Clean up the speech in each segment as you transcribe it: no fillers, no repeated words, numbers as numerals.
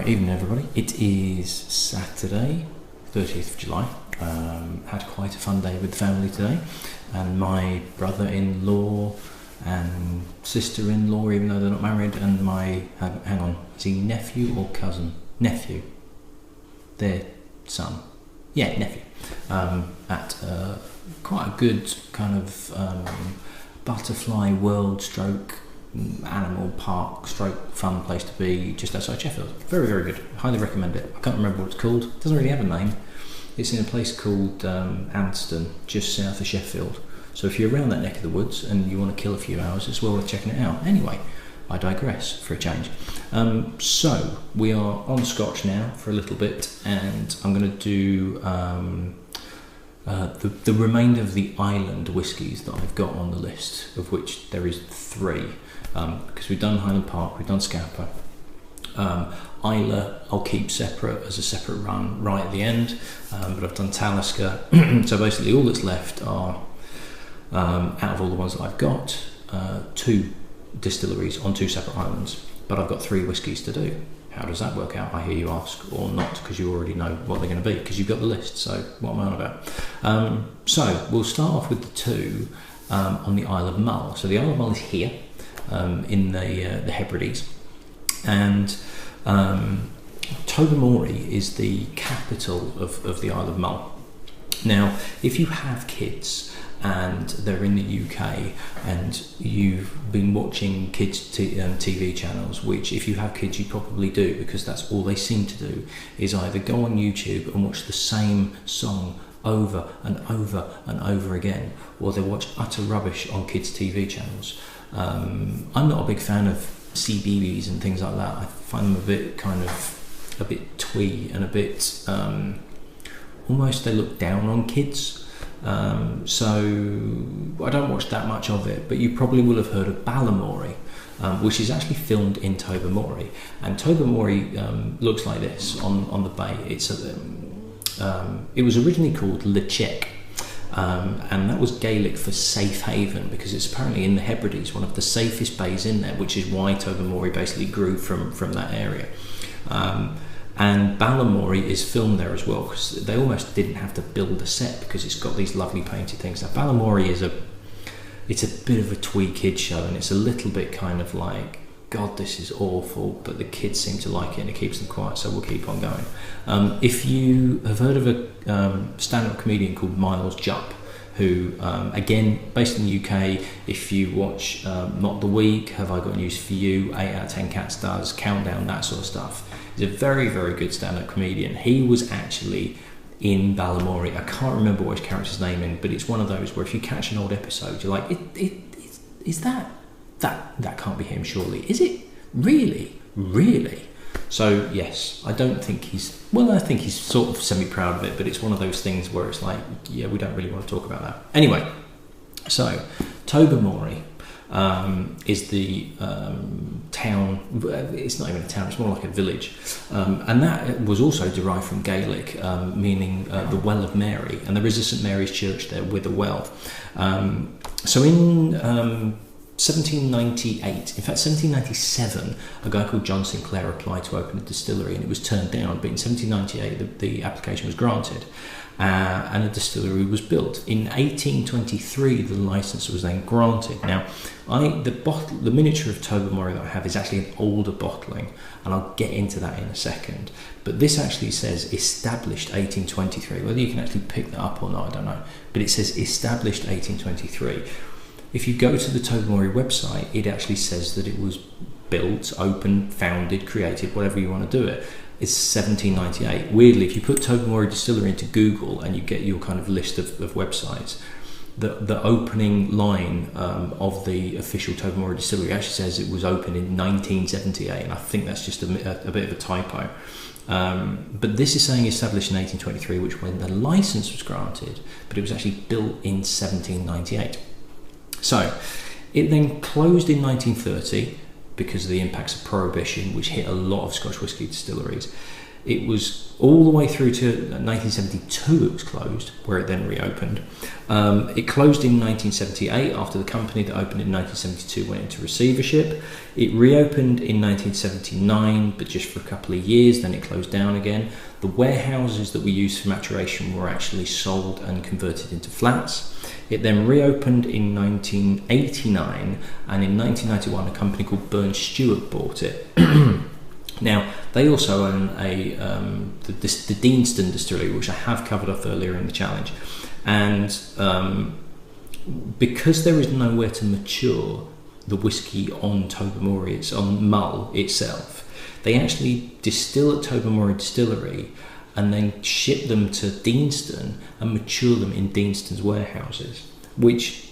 Evening everybody. It is Saturday, 30th of July. Had quite a fun day with the family today, and my brother-in-law and sister-in-law, even though they're not married, and my, hang on, is he nephew or cousin? Nephew. Their son. Yeah, nephew. At quite a good kind of butterfly world stroke animal park stroke fun place to be just outside Sheffield. Very, very good. Highly recommend it. I can't remember what it's called. It doesn't really have a name. It's in a place called Anston, just south of Sheffield. So if you're around that neck of the woods and you want to kill a few hours, it's well worth checking it out. Anyway, I digress for a change. So we are on Scotch now for a little bit, and I'm going to do the remainder of the island whiskies that I've got on the list, of which there is 3. Because we've done Highland Park, we've done Scapa. Isla I'll keep separate as a separate run right at the end, but I've done Talisker. So basically all that's left are, out of all the ones that I've got, 2 distilleries on 2 separate islands, but I've got 3 whiskies to do. How does that work out, I hear you ask, or not, because you already know what they're going to be, because you've got the list, so what am I on about? So we'll start off with the 2 on the Isle of Mull. So the Isle of Mull is here, in the Hebrides, and Tobermory is the capital of the Isle of Mull. Now, if you have kids and they're in the UK and you've been watching kids TV channels, which if you have kids you probably do, because that's all they seem to do, is either go on YouTube and watch the same song over and over and over again, or they watch utter rubbish on kids TV channels. I'm not a big fan of CBeebies and things like that. I find them a bit twee and a bit almost they look down on kids. So I don't watch that much of it, but you probably will have heard of Balamory, which is actually filmed in Tobermory. And Tobermory looks like this on the bay. It was originally called Lechek, and that was Gaelic for safe haven, because it's apparently in the Hebrides, one of the safest bays in there, which is why Tobermory basically grew from that area. And Balamory is filmed there as well, because they almost didn't have to build a set because it's got these lovely painted things. Now Balamory it's a bit of a twee kid show, and it's a little bit kind of like, God, this is awful, but the kids seem to like it and it keeps them quiet, so we'll keep on going. If you have heard of a stand-up comedian called Miles Jupp, who, again, based in the UK, if you watch Not the Week, Have I Got News for You, 8 out of 10 Cats Does, Countdown, that sort of stuff, he's a very, very good stand-up comedian. He was actually in Balamory. I can't remember what his character's name is, but it's one of those where if you catch an old episode, you're like, is that can't be him, surely. Is it? Really? So yes, I don't think I think he's sort of semi-proud of it, but it's one of those things where it's like, yeah, we don't really want to talk about that. Anyway, so Tobermory is the town. It's not even a town, it's more like a village, and that was also derived from Gaelic, meaning the Well of Mary, and there is a St Mary's church there with a well. So in 1798, in fact 1797, a guy called John Sinclair applied to open a distillery, and it was turned down, but in 1798 the application was granted, and a distillery was built. In 1823 the license was then granted. Now the miniature of Tobermory that I have is actually an older bottling, and I'll get into that in a second, but this actually says established 1823. Whether you can actually pick that up or not, I don't know, but it says established 1823. If you go to the Tobermory website, it actually says that it was built, opened, founded, created, whatever you want to do it. It's 1798. Weirdly, if you put Tobermory Distillery into Google and you get your kind of list of websites, the opening line of the official Tobermory Distillery actually says it was opened in 1978, and I think that's just a bit of a typo. But this is saying established in 1823, which when the license was granted, but it was actually built in 1798. So it then closed in 1930 because of the impacts of Prohibition, which hit a lot of Scotch whisky distilleries. It was all the way through to 1972 it was closed, where it then reopened. It closed in 1978 after the company that opened in 1972 went into receivership. It reopened in 1979, but just for a couple of years, then it closed down again. The warehouses that we used for maturation were actually sold and converted into flats. It then reopened in 1989, and in 1991 a company called Burn Stewart bought it. Now, they also own the Deanston distillery, which I have covered off earlier in the challenge. And because there is nowhere to mature the whisky on Tobermory, it's on Mull itself, they actually distill at Tobermory distillery and then ship them to Deanston and mature them in Deanston's warehouses, which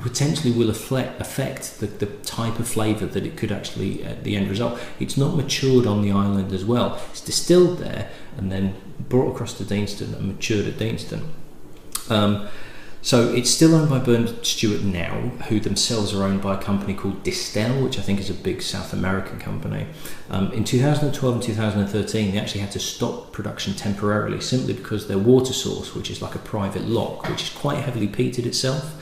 potentially will affect the type of flavour that it could actually, at the end result. It's not matured on the island as well. It's distilled there and then brought across to Deanston and matured at Deanston. So it's still owned by Burn Stewart now, who themselves are owned by a company called Distell, which I think is a big South American company. In 2012 and 2013, they actually had to stop production temporarily simply because their water source, which is like a private lock, which is quite heavily peated itself,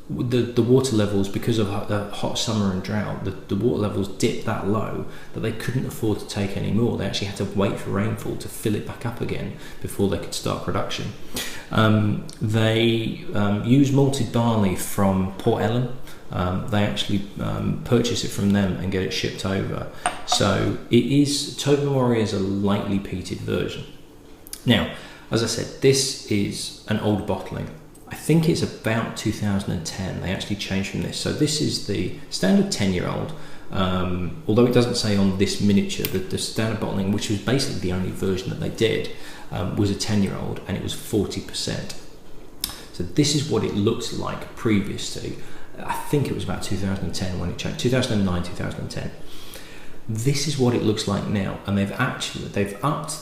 the water levels, because of the hot summer and drought, the water levels dipped that low that they couldn't afford to take any more. They actually had to wait for rainfall to fill it back up again before they could start production. They use malted barley from Port Ellen. They actually purchase it from them and get it shipped over. So Tobermory is a lightly peated version. Now, as I said, this is an old bottling. I think it's about 2010 they actually changed from this. So this is the standard 10-year-old, although it doesn't say on this miniature that the standard bottling, which was basically the only version that they did, was a 10-year-old, and it was 40%. So this is what it looked like previously. I think it was about 2010 when it changed, 2009, 2010. This is what it looks like now, and they've upped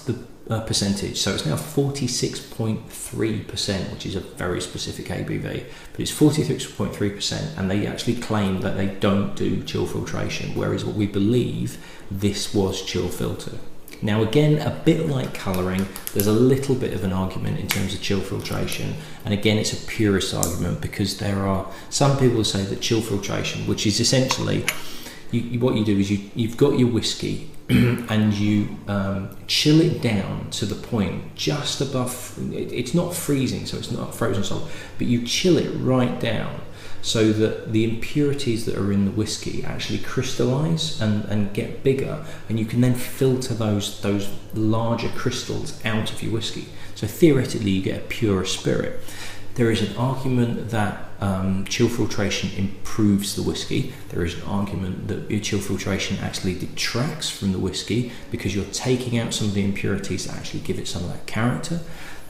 the percentage, so it's now 46.3%, which is a very specific ABV, but it's 46.3%, and they actually claim that they don't do chill filtration, whereas what we believe this was chill filtered. Now again, a bit like colouring, there's a little bit of an argument in terms of chill filtration, and again it's a purist argument because there are some people who say that chill filtration, which is essentially what you do is you've got your whiskey and you chill it down to the point just above, it's not freezing, so it's not frozen solid, but you chill it right down so that the impurities that are in the whiskey actually crystallize and get bigger, and you can then filter those larger crystals out of your whiskey. So theoretically you get a purer spirit. There is an argument that chill filtration improves the whiskey. There is an argument that chill filtration actually detracts from the whiskey because you're taking out some of the impurities that actually give it some of that character.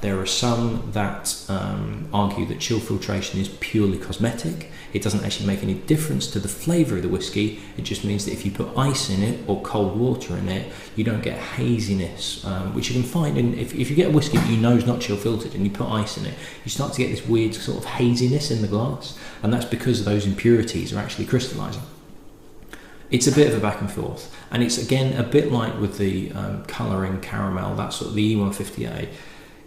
There are some that argue that chill filtration is purely cosmetic. It doesn't actually make any difference to the flavour of the whiskey. It just means that if you put ice in it or cold water in it, you don't get haziness, which you can find in, if you get a whiskey that you know is not chill filtered and you put ice in it, you start to get this weird sort of haziness in the glass, and that's because those impurities are actually crystallising. It's a bit of a back and forth, and it's again a bit like with the colouring caramel, that sort of the E150A.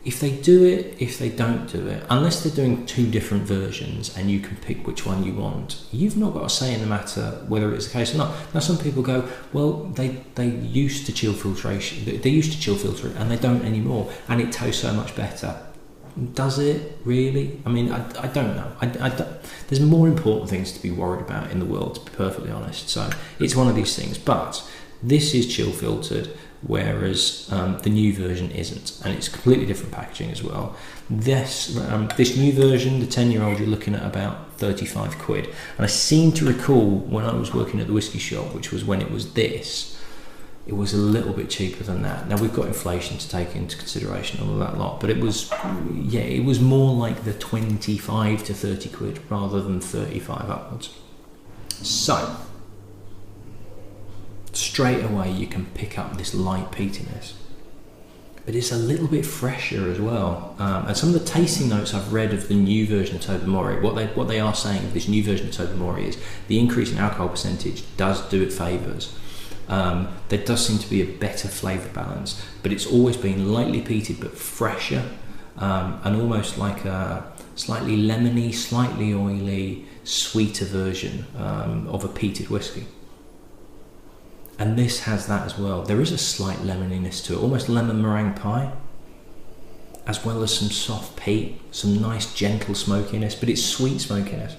If they do it, if they don't do it, unless they're doing two different versions and you can pick which one you want, you've not got a say in the matter whether it's the case or not. Now some people go, well, they used to chill filtration, they used to chill filter it and they don't anymore, and it tastes so much better. Does it really? I mean, I don't know. There's more important things to be worried about in the world, to be perfectly honest. So it's one of these things, but this is chill filtered, whereas the new version isn't, and it's completely different packaging as well. This new version, the 10-year-old, you're looking at about 35 quid, and I seem to recall when I was working at the whisky shop, which was when it was this, it was a little bit cheaper than that. Now we've got inflation to take into consideration, all of that lot, but it was more like the 25 to 30 quid rather than 35 upwards. So straight away you can pick up this light peatiness, but it's a little bit fresher as well. And some of the tasting notes I've read of the new version of Tobermory, what they are saying of this new version of Tobermory is the increase in alcohol percentage does do it favours. There does seem to be a better flavour balance, but it's always been lightly peated but fresher, and almost like a slightly lemony, slightly oily, sweeter version of a peated whisky. And this has that as well. There is a slight lemoniness to it, almost lemon meringue pie, as well as some soft peat, some nice gentle smokiness, but it's sweet smokiness.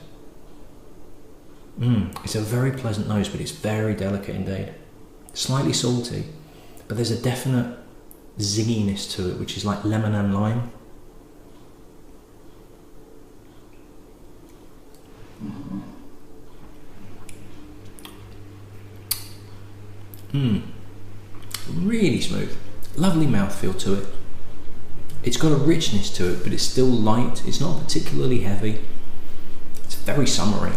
It's a very pleasant nose, but it's very delicate indeed. Slightly salty, but there's a definite zinginess to it, which is like lemon and lime. Really smooth, lovely mouthfeel to it. It's got a richness to it, but it's still light. It's not particularly heavy. It's very summery.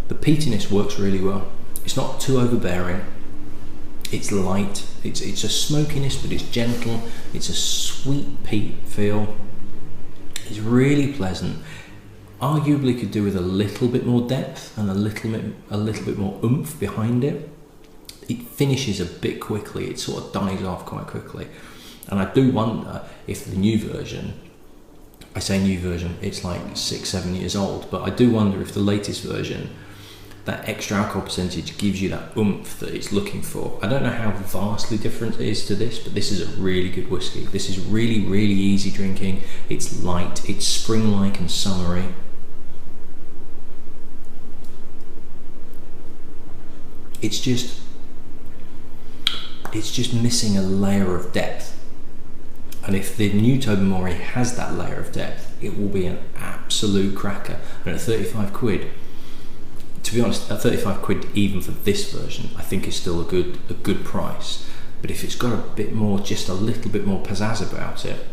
The peatiness works really well. It's not too overbearing. It's light. It's a smokiness, but it's gentle. It's a sweet peat feel. It's really pleasant. Arguably could do with a little bit more depth and a little bit more oomph behind it. It finishes a bit quickly. It sort of dies off quite quickly. And I do wonder if the new version, I say new version, it's like 6-7 years old, but I do wonder if the latest version, that extra alcohol percentage gives you that oomph that it's looking for. I don't know how vastly different it is to this, but this is a really good whiskey. This is really, really easy drinking. It's light, it's spring-like and summery. It's just missing a layer of depth. And if the new Tobermory has that layer of depth, it will be an absolute cracker. And at 35 quid, to be honest, at 35 quid even for this version, I think is still a good price. But if it's got a bit more, just a little bit more pizzazz about it,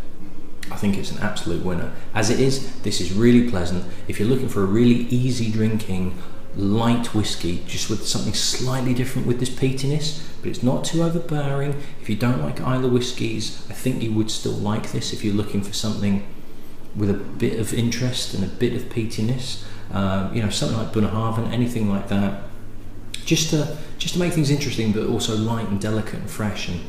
I think it's an absolute winner. As it is, this is really pleasant. If you're looking for a really easy drinking, light whiskey, just with something slightly different with this peatiness, but it's not too overpowering. If you don't like Isle of whiskies, I think you would still like this if you're looking for something with a bit of interest and a bit of peatiness. Something like Bunnahabhain, anything like that, just to make things interesting, but also light and delicate and fresh. And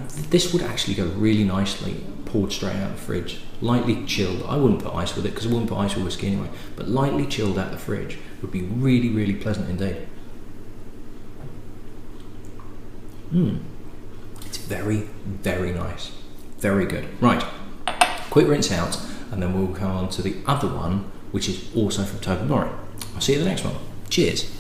this would actually go really nicely poured straight out of the fridge, lightly chilled. I wouldn't put ice with it because I wouldn't put ice with whiskey anyway, but lightly chilled out the fridge would be really, really pleasant indeed. It's very, very nice, very good. Right, quick rinse out, and then we'll come on to the other one, which is also from Tobermory. I'll see you at the next one. Cheers.